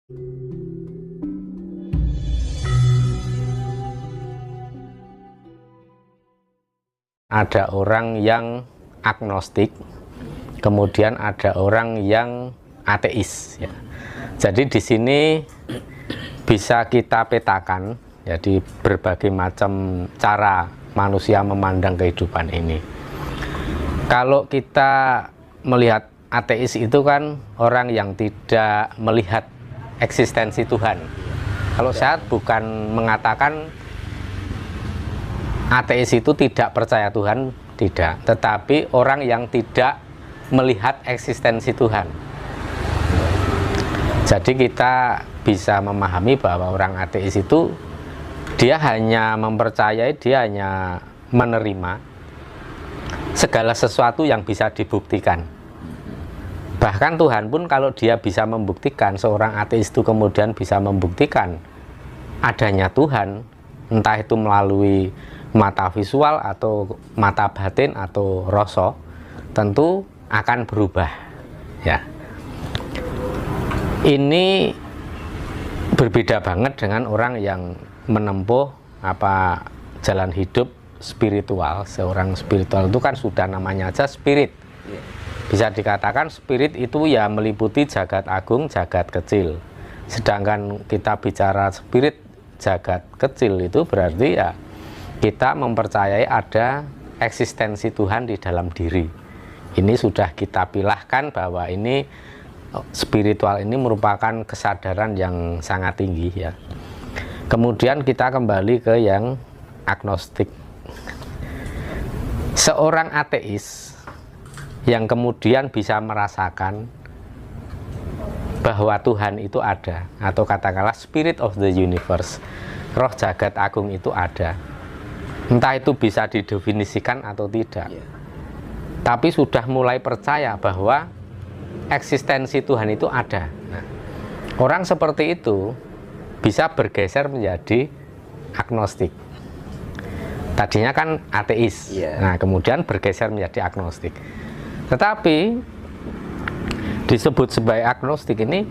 Ada orang yang agnostik, kemudian ada orang yang ateis. Ya. Jadi di sini bisa kita petakan, jadi berbagai macam cara manusia memandang kehidupan ini. Kalau kita melihat ateis itu kan orang yang tidak melihat eksistensi Tuhan. Kalau saya bukan mengatakan ateis itu tidak percaya Tuhan, tidak, tetapi orang yang tidak melihat eksistensi Tuhan. Jadi kita bisa memahami bahwa orang ateis itu dia hanya mempercayai, dia hanya menerima segala sesuatu yang bisa dibuktikan. Bahkan Tuhan pun kalau dia bisa membuktikan, seorang ateis itu kemudian bisa membuktikan adanya Tuhan, entah itu melalui mata visual atau mata batin atau rasa, tentu akan berubah. Ya, ini berbeda banget dengan orang yang menempuh jalan hidup spiritual. Seorang spiritual itu kan sudah namanya aja spirit. Bisa dikatakan spirit itu ya meliputi jagat agung, jagat kecil. Sedangkan kita bicara spirit jagat kecil itu berarti ya kita mempercayai ada eksistensi Tuhan di dalam diri. Ini sudah kita pilahkan bahwa ini spiritual ini merupakan kesadaran yang sangat tinggi ya. Kemudian kita kembali ke yang agnostik. Seorang ateis yang kemudian bisa merasakan bahwa Tuhan itu ada, atau katakanlah spirit of the universe, roh jagat agung itu ada. Entah itu bisa didefinisikan atau tidak, tapi sudah mulai percaya bahwa eksistensi Tuhan itu ada. Nah, orang seperti itu bisa bergeser menjadi agnostik. Tadinya kan ateis, nah kemudian bergeser menjadi agnostik. Tetapi disebut sebagai agnostik ini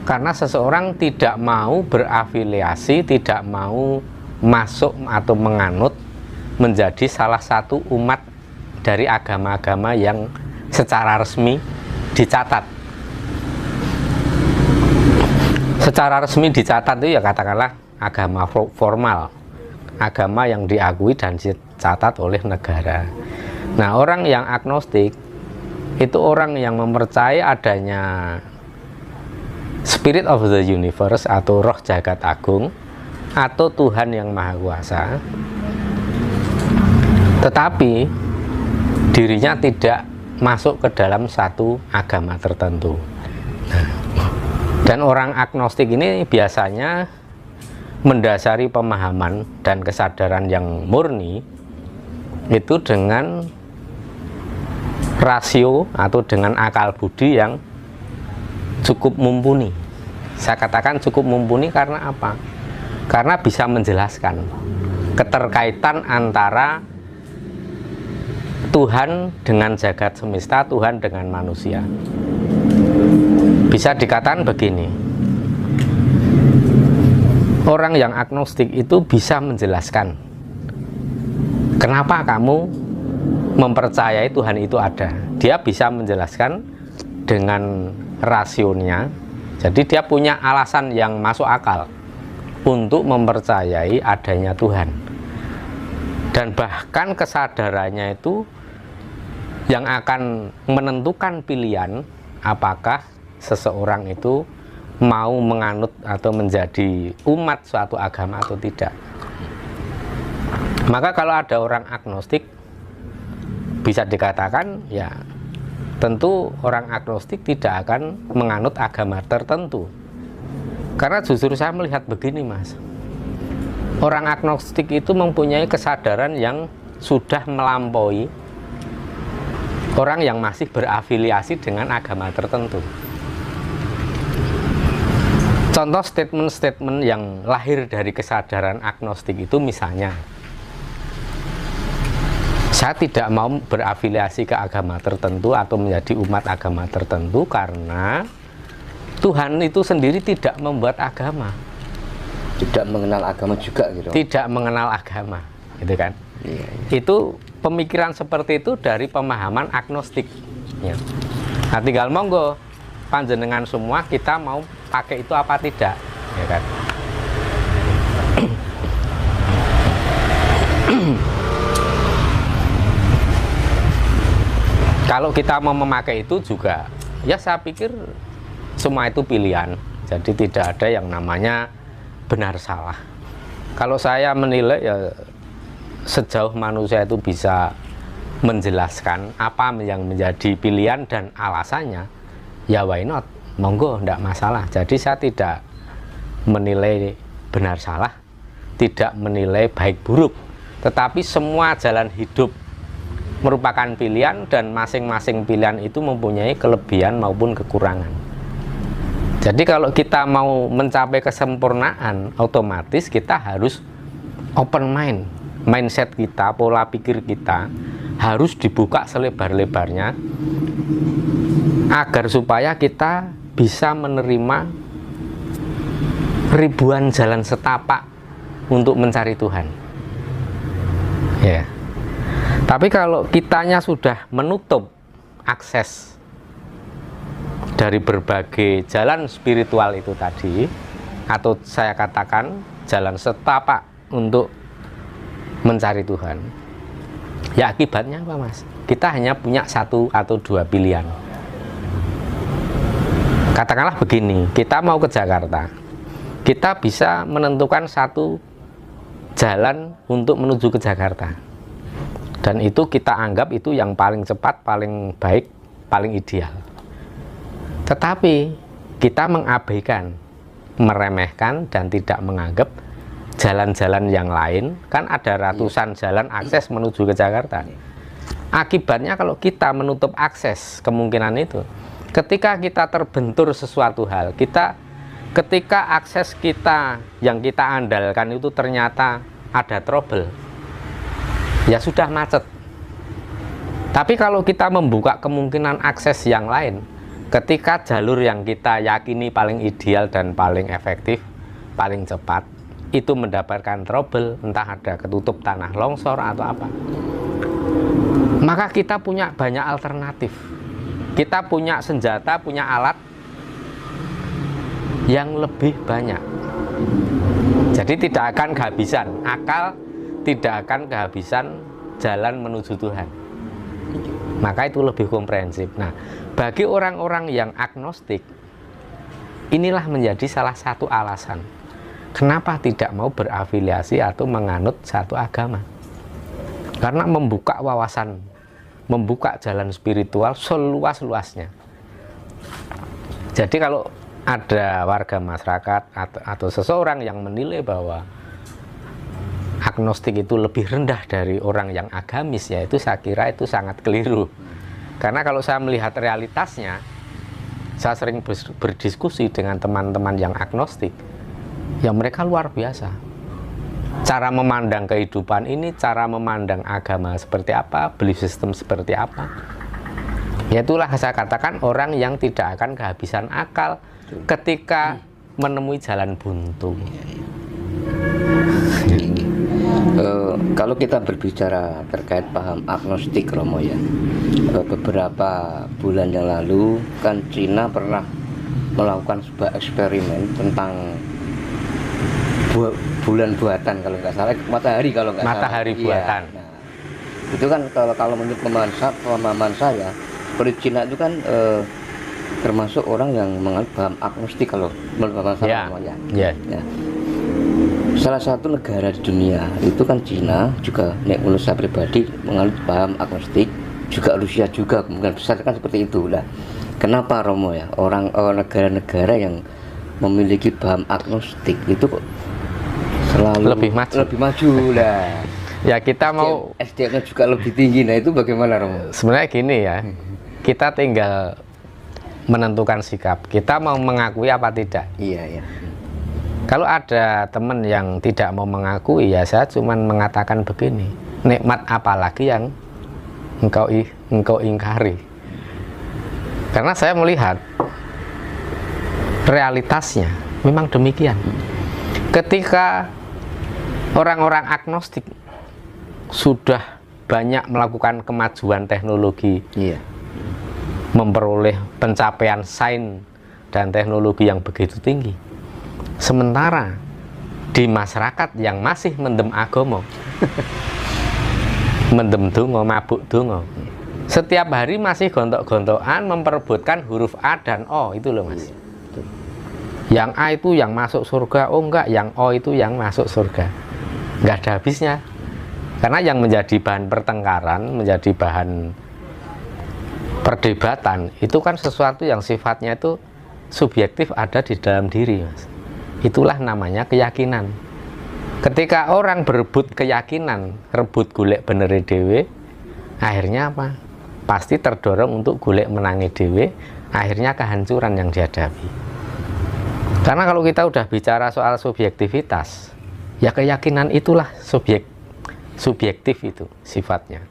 karena seseorang tidak mau berafiliasi, tidak mau masuk atau menganut menjadi salah satu umat dari agama-agama yang secara resmi dicatat. Secara resmi dicatat itu ya katakanlah agama formal, agama yang diakui dan dicatat oleh negara. Nah, orang yang agnostik itu orang yang mempercayai adanya spirit of the universe atau roh jagat agung atau Tuhan yang Maha Kuasa, tetapi dirinya tidak masuk ke dalam satu agama tertentu. Dan orang agnostik ini biasanya mendasari pemahaman dan kesadaran yang murni itu dengan rasio atau dengan akal budi yang cukup mumpuni. Saya katakan cukup mumpuni karena apa? Karena bisa menjelaskan keterkaitan antara Tuhan dengan jagat semesta, Tuhan dengan manusia. Bisa dikatakan begini, orang yang agnostik itu bisa menjelaskan kenapa kamu mempercayai Tuhan itu ada. Dia bisa menjelaskan dengan rasionya. Jadi dia punya alasan yang masuk akal untuk mempercayai adanya Tuhan. Dan bahkan kesadarannya itu yang akan menentukan pilihan apakah seseorang itu mau menganut atau menjadi umat suatu agama atau tidak. Maka kalau ada orang agnostik, bisa dikatakan ya tentu orang agnostik tidak akan menganut agama tertentu. Karena justru saya melihat begini, Mas, orang agnostik itu mempunyai kesadaran yang sudah melampaui orang yang masih berafiliasi dengan agama tertentu. Contoh statement-statement yang lahir dari kesadaran agnostik itu misalnya, saya tidak mau berafiliasi ke agama tertentu atau menjadi umat agama tertentu karena Tuhan itu sendiri tidak membuat agama, tidak mengenal agama juga gitu. Tidak mengenal agama, gitu kan? Iya. Itu pemikiran seperti itu dari pemahaman agnostik. Ya. Nah, tinggal monggo panjenengan semua kita mau pakai itu apa tidak, ya kan? Kalau kita mau memakai itu juga, ya saya pikir semua itu pilihan. Jadi tidak ada yang namanya benar salah. Kalau saya menilai ya sejauh manusia itu bisa menjelaskan apa yang menjadi pilihan dan alasannya, ya why not, monggo, tidak masalah. Jadi saya tidak menilai benar salah, tidak menilai baik buruk, tetapi semua jalan hidup merupakan pilihan dan masing-masing pilihan itu mempunyai kelebihan maupun kekurangan. Jadi kalau kita mau mencapai kesempurnaan, otomatis kita harus open mind. Mindset kita, pola pikir kita harus dibuka selebar-lebarnya agar supaya kita bisa menerima ribuan jalan setapak untuk mencari Tuhan. Ya. Tapi kalau kitanya sudah menutup akses dari berbagai jalan spiritual itu tadi, atau saya katakan jalan setapak untuk mencari Tuhan, ya akibatnya apa, Mas? Kita hanya punya satu atau dua pilihan. Katakanlah begini, kita mau ke Jakarta, kita bisa menentukan satu jalan untuk menuju ke Jakarta, dan itu kita anggap itu yang paling cepat, paling baik, paling ideal. Tetapi kita mengabaikan, meremehkan, dan tidak menganggap jalan-jalan yang lain. Kan ada ratusan jalan akses menuju ke Jakarta. Akibatnya kalau kita menutup akses kemungkinan itu, ketika kita terbentur sesuatu hal, ketika akses kita yang kita andalkan itu ternyata ada trouble, ya sudah macet. Tapi kalau kita membuka kemungkinan akses yang lain, ketika jalur yang kita yakini paling ideal dan paling efektif, paling cepat, itu mendapatkan trouble, entah ada ketutup tanah longsor atau apa, maka kita punya banyak alternatif. Kita punya senjata, punya alat yang lebih banyak. Jadi tidak akan kehabisan akal, tidak akan kehabisan jalan menuju Tuhan. Maka itu lebih komprehensif. Nah, bagi orang-orang yang agnostik, inilah menjadi salah satu alasan kenapa tidak mau berafiliasi atau menganut satu agama. Karena membuka wawasan, membuka jalan spiritual seluas-luasnya. Jadi kalau ada warga masyarakat atau seseorang yang menilai bahwa agnostik itu lebih rendah dari orang yang agamis, ya itu saya kira itu sangat keliru. Karena kalau saya melihat realitasnya, saya sering berdiskusi dengan teman-teman yang agnostik, ya mereka luar biasa. Cara memandang kehidupan ini, cara memandang agama seperti apa, belief system seperti apa. Ya itulah saya katakan orang yang tidak akan kehabisan akal ketika menemui jalan buntu. Kalau kita berbicara terkait paham agnostik, Romo, ya, beberapa bulan yang lalu kan Cina pernah melakukan sebuah eksperimen tentang bulan buatan, kalau nggak salah matahari, kalau nggak salah matahari buatan. Iya. Nah, itu kan kalau menurut pemahaman saya, seperti Cina itu kan termasuk orang yang menganut paham agnostik, kalau menurut pemahaman saya. Ya. Ya. Salah satu negara di dunia itu kan Cina juga, menurut saya pribadi, menganut paham agnostik, juga Rusia juga kemungkinan besar kan seperti itu lah. Kenapa, Romo, ya, orang negara-negara yang memiliki paham agnostik itu kok selalu lebih maju lah? Ya kita mau SDM-nya juga lebih tinggi. Nah itu bagaimana, Romo? Sebenarnya gini ya, kita tinggal menentukan sikap, kita mau mengakui apa tidak. Iya, iya. Kalau ada teman yang tidak mau mengakui, ya saya cuma mengatakan begini, nikmat apalagi yang engkau ingkari. Karena saya melihat realitasnya memang demikian. Ketika orang-orang agnostik sudah banyak melakukan kemajuan teknologi, memperoleh pencapaian sains dan teknologi yang begitu tinggi, sementara di masyarakat yang masih mendem agama, mendem dongo, mabuk dongo, setiap hari masih gontok-gontokan memperebutkan huruf A dan O, itu loh mas. Yang A itu yang masuk surga, oh enggak, yang O itu yang masuk surga. Enggak ada habisnya. Karena yang menjadi bahan pertengkaran, menjadi bahan perdebatan, itu kan sesuatu yang sifatnya itu subjektif, ada di dalam diri, mas. Itulah namanya keyakinan. Ketika orang berebut keyakinan, rebut golek beneri dewe, akhirnya apa? Pasti terdorong untuk golek menangi dewe, akhirnya kehancuran yang dihadapi. Karena kalau kita udah bicara soal subjektivitas, ya keyakinan itulah subjektif itu sifatnya.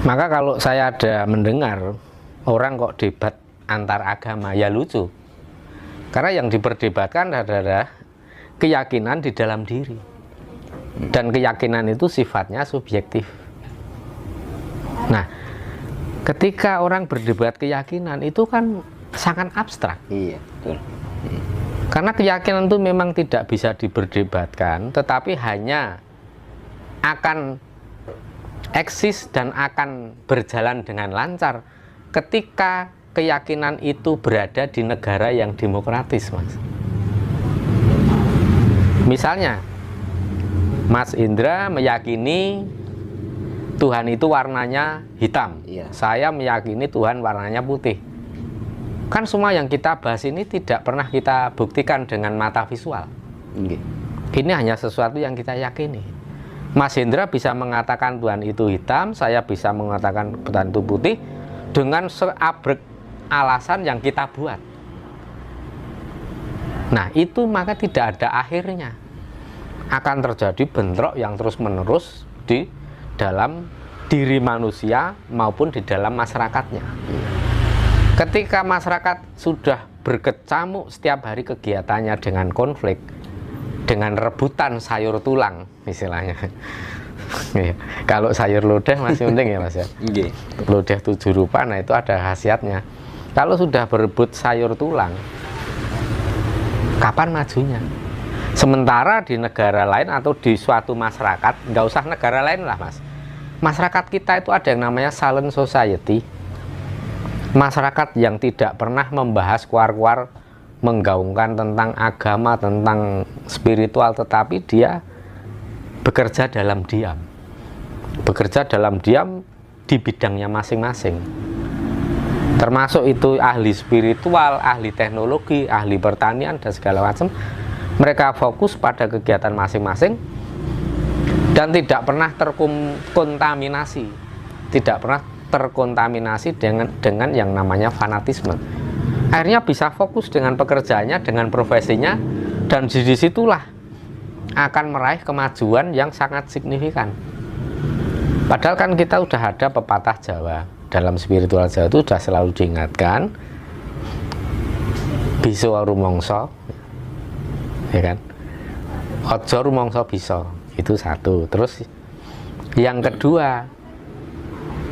Maka kalau saya ada mendengar orang kok debat antar agama, ya lucu. Karena yang diperdebatkan adalah keyakinan di dalam diri. Dan keyakinan itu sifatnya subjektif. Nah, ketika orang berdebat keyakinan itu kan sangat abstrak. Iya, betul. Karena keyakinan itu memang tidak bisa diperdebatkan, tetapi hanya akan eksis dan akan berjalan dengan lancar ketika keyakinan itu berada di negara yang demokratis, mas. Misalnya, Mas Indra meyakini Tuhan itu warnanya hitam, saya meyakini Tuhan warnanya putih. Kan semua yang kita bahas ini tidak pernah kita buktikan dengan mata visual. Ini hanya sesuatu yang kita yakini. Mas Hendra bisa mengatakan Tuhan itu hitam, saya bisa mengatakan Tuhan itu putih dengan seabrek alasan yang kita buat. Nah, itu maka tidak ada akhirnya. Akan terjadi bentrok yang terus-menerus di dalam diri manusia maupun di dalam masyarakatnya. Ketika masyarakat sudah berkecamuk setiap hari kegiatannya dengan konflik, dengan rebutan sayur tulang, istilahnya. Kalau sayur lodeh masih penting ya mas ya. Lodeh 7 rupa, nah itu ada khasiatnya. Kalau sudah berebut sayur tulang, kapan majunya? Sementara di negara lain atau di suatu masyarakat, nggak usah negara lain lah mas, masyarakat kita itu ada yang namanya silent society. Masyarakat yang tidak pernah membahas kuar-kuar, menggaungkan tentang agama, tentang spiritual, tetapi dia bekerja dalam diam. Bekerja dalam diam di bidangnya masing-masing. Termasuk itu ahli spiritual, ahli teknologi, ahli pertanian, dan segala macam. Mereka fokus pada kegiatan masing-masing dan tidak pernah terkontaminasi. Tidak pernah terkontaminasi dengan yang namanya fanatisme. Akhirnya bisa fokus dengan pekerjaannya, dengan profesinya, dan disitulah akan meraih kemajuan yang sangat signifikan. Padahal kan kita udah ada pepatah Jawa, dalam spiritual Jawa itu sudah selalu diingatkan, bisa rumongso, ya kan, ojo rumongso bisa, itu satu. Terus yang kedua,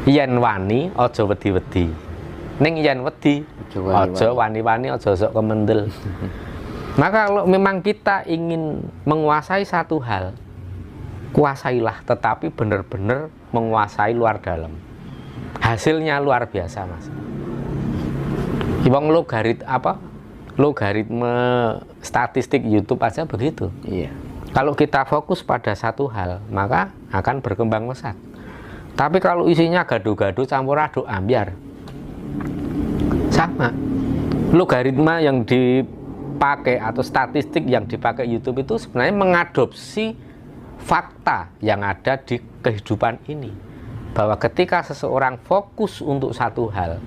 yen wani ojo wedi-wedi, ning yen wedi ojo wani-wani, ojo sok kemendel. Maka kalau memang kita ingin menguasai satu hal, kuasailah, tetapi benar-benar menguasai luar dalam. Hasilnya luar biasa mas. Ibang logaritme statistik YouTube aja begitu. Iya. Kalau kita fokus pada satu hal, maka akan berkembang pesat. Tapi kalau isinya gaduh-gaduh campur aduk ambiar, sama. Logaritma yang dipakai atau statistik yang dipakai YouTube itu sebenarnya mengadopsi fakta yang ada di kehidupan ini, bahwa ketika seseorang fokus untuk satu hal,